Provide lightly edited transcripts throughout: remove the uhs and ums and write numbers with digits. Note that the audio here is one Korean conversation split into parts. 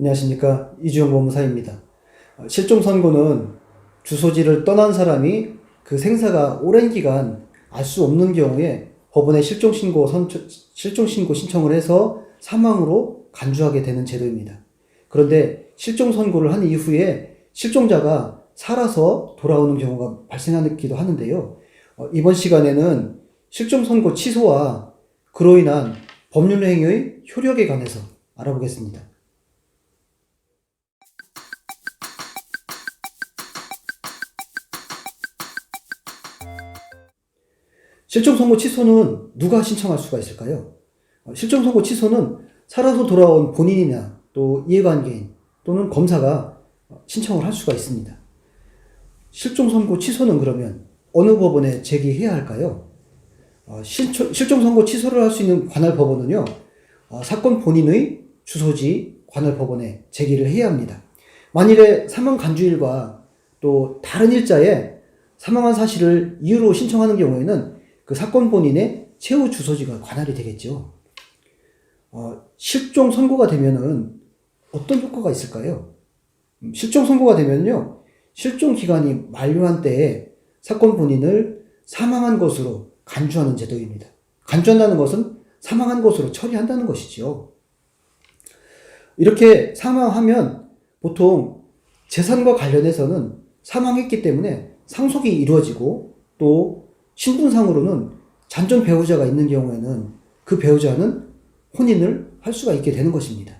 안녕하십니까. 이주영 법무사입니다. 실종 선고는 주소지를 떠난 사람이 그 생사가 오랜 기간 알 수 없는 경우에 법원에 실종신고 신청을 해서 사망으로 간주하게 되는 제도입니다. 그런데 실종 선고를 한 이후에 실종자가 살아서 돌아오는 경우가 발생하기도 하는데요. 이번 시간에는 실종 선고 취소와 그로 인한 법률 행위의 효력에 관해서 알아보겠습니다. 실종 선고 취소는 누가 신청할 수가 있을까요? 실종 선고 취소는 살아서 돌아온 본인이나 또 이해관계인 또는 검사가 신청을 할 수가 있습니다. 실종 선고 취소는 그러면 어느 법원에 제기해야 할까요? 실종 선고 취소를 할 수 있는 관할 법원은요, 사건 본인의 주소지 관할 법원에 제기를 해야 합니다. 만일에 사망 간주일과 또 다른 일자에 사망한 사실을 이유로 신청하는 경우에는 그 사건 본인의 최후 주소지가 관할이 되겠죠. 실종 선고가 되면은 어떤 효과가 있을까요? 실종 선고가 되면요, 실종 기간이 만료한 때에 사건 본인을 사망한 것으로 간주하는 제도입니다. 간주한다는 것은 사망한 것으로 처리한다는 것이죠. 이렇게 사망하면 보통 재산과 관련해서는 사망했기 때문에 상속이 이루어지고 또 신분상으로는 잔존 배우자가 있는 경우에는 그 배우자는 혼인을 할 수가 있게 되는 것입니다.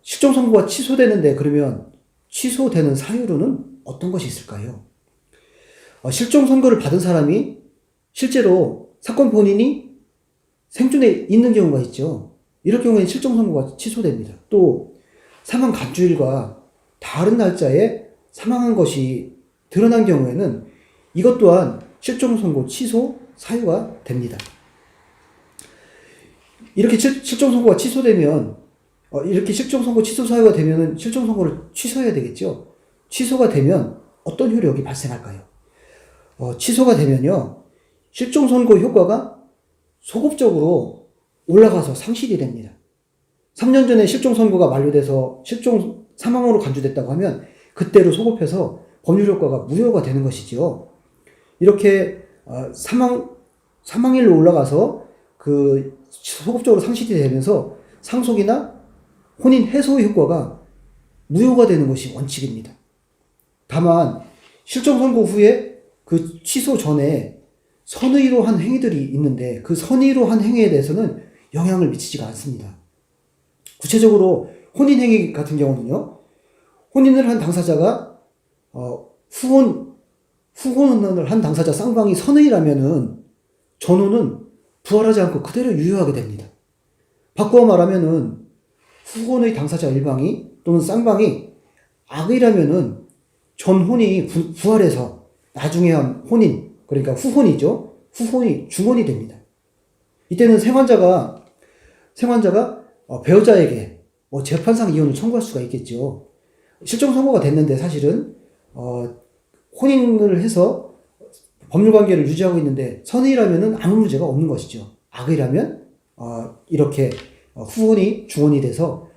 실종 선고가 취소되는데 그러면 취소되는 사유로는 어떤 것이 있을까요? 실종 선고를 받은 사람이 실제로 사건 본인이 생존에 있는 경우가 있죠. 이럴 경우에는 실종 선고가 취소됩니다. 또 사망 간주일과 다른 날짜에 사망한 것이 드러난 경우에는 이것 또한 실종 선고 취소 사유가 됩니다. 이렇게 실종 선고가 취소되면 이렇게 실종 선고 취소 사유가 되면은 실종 선고를 취소해야 되겠죠. 취소가 되면 어떤 효력이 발생할까요? 취소가 되면요, 실종 선고 효과가 소급적으로 올라가서 상실이 됩니다. 3년 전에 실종 선고가 만료돼서 실종 사망으로 간주됐다고 하면 그때로 소급해서 법률 효과가 무효가 되는 것이죠. 이렇게 사망일로 올라가서 그 소급적으로 상실이 되면서 상속이나 혼인 해소의 효과가 무효가 되는 것이 원칙입니다. 다만 실종 선고 후에 그 취소 전에 선의로 한 행위들이 있는데 그 선의로 한 행위에 대해서는 영향을 미치지가 않습니다. 구체적으로 혼인 행위 같은 경우는요, 혼인을 한 당사자가 후혼을 한 당사자 쌍방이 선의라면은 전후는 부활하지 않고 그대로 유효하게 됩니다. 바꾸어 말하면은 후혼의 당사자 일방이 또는 쌍방이 악의라면은 전혼이 부활해서 나중에 한 혼인, 그러니까 후혼이죠. 후혼이 중혼이 됩니다. 이때는 생환자가 배우자에게 재판상 이혼을 청구할 수가 있겠죠. 실종 선고가 됐는데 사실은 혼인을 해서 법률관계를 유지하고 있는데 선의라면은 아무 문제가 없는 것이죠. 악의라면 이렇게 후혼이 중혼이 돼서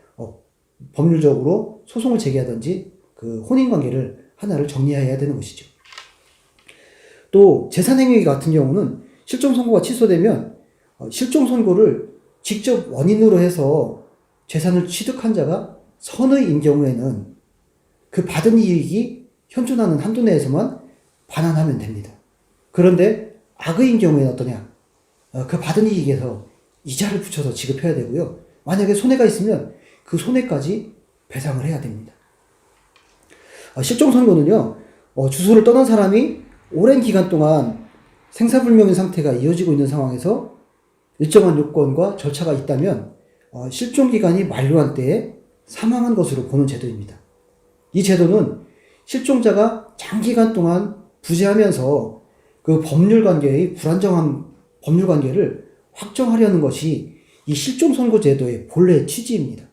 법률적으로 소송을 제기하든지 그 혼인관계를 하나를 정리해야 되는 것이죠. 또 재산행위 같은 경우는 실종 선고가 취소되면 실종 선고를 직접 원인으로 해서 재산을 취득한 자가 선의인 경우에는 그 받은 이익이 현존하는 한도 내에서만 반환하면 됩니다. 그런데 악의인 경우에는 어떠냐? 그 받은 이익에서 이자를 붙여서 지급해야 되고요. 만약에 손해가 있으면 그 손해까지 배상을 해야 됩니다. 실종 선고는요, 주소를 떠난 사람이 오랜 기간 동안 생사불명인 상태가 이어지고 있는 상황에서 일정한 요건과 절차가 있다면 실종 기간이 만료한 때에 사망한 것으로 보는 제도입니다. 이 제도는 실종자가 장기간 동안 부재하면서 그 법률관계의 불안정한 법률관계를 확정하려는 것이 이 실종 선고 제도의 본래 취지입니다.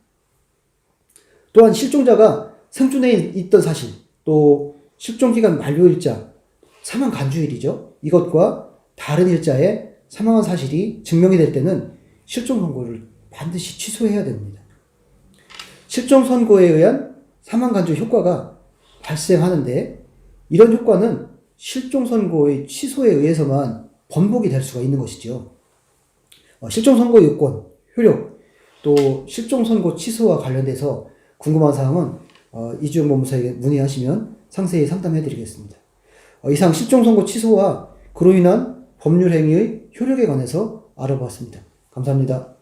또한 실종자가 생존해 있던 사실, 또 실종기간 만료일자, 사망 간주일이죠. 이것과 다른 일자에 사망한 사실이 증명이 될 때는 실종 선고를 반드시 취소해야 됩니다. 실종 선고에 의한 사망 간주 효과가 발생하는데 이런 효과는 실종 선고의 취소에 의해서만 번복이 될 수가 있는 것이죠. 실종 선고 요건, 효력, 또 실종 선고 취소와 관련돼서 궁금한 사항은 이주영 법무사에게 문의하시면 상세히 상담해 드리겠습니다. 이상 실종 선고 취소와 그로 인한 법률 행위의 효력에 관해서 알아보았습니다. 감사합니다.